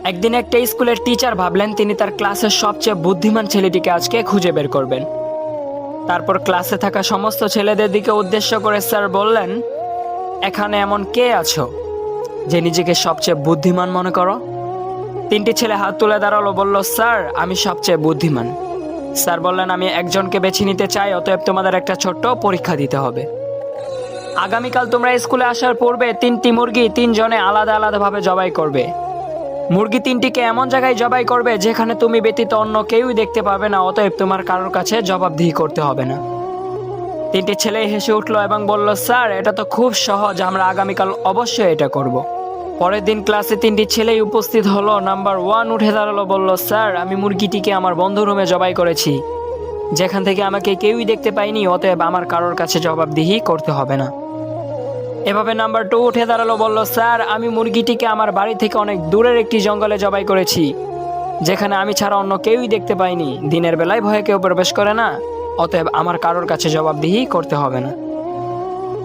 একদিন একটা স্কুলের টিচার ভাবলেন তিনি তার ক্লাসের সবচেয়ে বুদ্ধিমান ছেলেটিকে আজকে খুঁজে বের করবেন। তারপর ক্লাসে থাকা সমস্ত ছেলেদের দিকে উদ্দেশ্য করে স্যার বললেন, এখানে এমন কে আছো যে নিজেকে সবচেয়ে বুদ্ধিমান মনে করো? 3টি ছেলে হাত তুলে দাঁড়ালো, বলল, স্যার আমি সবচেয়ে বুদ্ধিমান। স্যার বললেন, আমি একজনকে বেছে নিতে চাই, অতএব তোমাদের একটা ছোট্ট পরীক্ষা দিতে হবে। আগামীকাল তোমরা স্কুলে আসার পূর্বে 3টি মুরগি 3 জনে আলাদা আলাদাভাবে জবাই করবে। মুরগি 3টিকে এমন জায়গায় জবাই করবে যেখানে তুমি ব্যতীত অন্য কেউই দেখতে পাবে না, অতএব তোমার কারোর কাছে জবাবদিহি করতে হবে না। 3টি ছেলে হেসে উঠলো এবং বলল, স্যার এটা তো খুব সহজ, আমরা আগামীকাল অবশ্যই এটা করব। পরের দিন ক্লাসে 3টি ছেলেই উপস্থিত হলো। নাম্বার 1 উঠে দাঁড়ালো, বলল, স্যার আমি মুরগিটিকে আমার বন্ধু রুমে জবাই করেছি, যেখান থেকে আমাকে কেউই দেখতে পায়নি, অতএব আমার কারোর কাছে জবাবদিহি করতে হবে না। এভাবে নাম্বার 2 উঠে দাঁড়ালো, বলল, স্যার আমি মুরগিটিকে আমার বাড়ি থেকে অনেক দূরের একটি জঙ্গলে জবাই করেছি, যেখানে আমি ছাড়া অন্য কেউই দেখতে পাইনি, দিনের বেলায় ভয়ে কেউ প্রবেশ করে না, অতএব আমার কারোর কাছে জবাবদিহি করতে হবে না।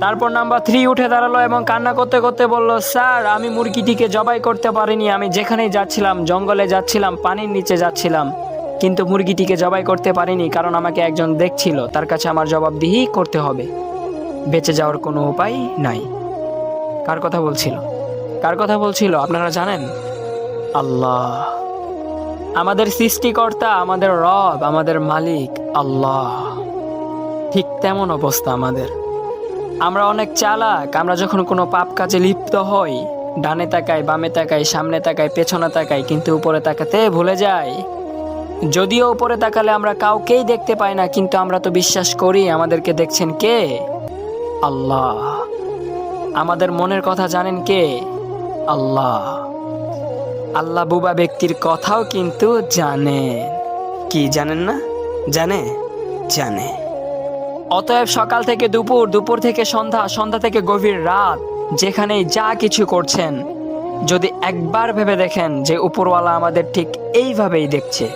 তারপর নাম্বার 3 উঠে দাঁড়ালো এবং কান্না করতে করতে বলল, স্যার আমি মুরগিটিকে জবাই করতে পারিনি, আমি যেখানেই যাচ্ছিলাম, জঙ্গলে যাচ্ছিলাম, পানির নিচে যাচ্ছিলাম, কিন্তু মুরগিটিকে জবাই করতে পারিনি, কারণ আমাকে একজন দেখছিল, তার কাছে আমার জবাবদিহি করতে হবে, বেঁচে যাওয়ার কোনো উপায় নাই। কার কথা বলছিল? কার কথা বলছিল আপনারা জানেন? আল্লাহ, আমাদের সৃষ্টিকর্তা, আমাদের রব, আমাদের মালিক আল্লাহ। ঠিক তেমন অবস্থা আমাদের। আমরা অনেক চালাক। আমরা যখন কোনো পাপ কাজে লিপ্ত হই, ডানে তাকাই, বামে তাকাই, সামনে তাকাই, পেছনে তাকাই, কিন্তু উপরে তাকাতে ভুলে যাই। যদিও উপরে তাকালে আমরা কাউকেই দেখতে পাই না, কিন্তু আমরা তো বিশ্বাস করি আমাদেরকে দেখছেন কে? আল্লাহ। আমাদের মনের কথা জানেন কে? আল্লাহ। আল্লাহ বুবা ব্যক্তির কথাও কিন্তু জানে। কি জানেন না? জানে। অতএব সকাল থেকে দুপুর, দুপুর থেকে সন্ধ্যা, সন্ধ্যা থেকে গভীর রাত, যেখানেই যা কিছু করছেন, যদি একবার ভেবে দেখেন যে উপরওয়ালা আমাদের ঠিক এইভাবেই দেখছে।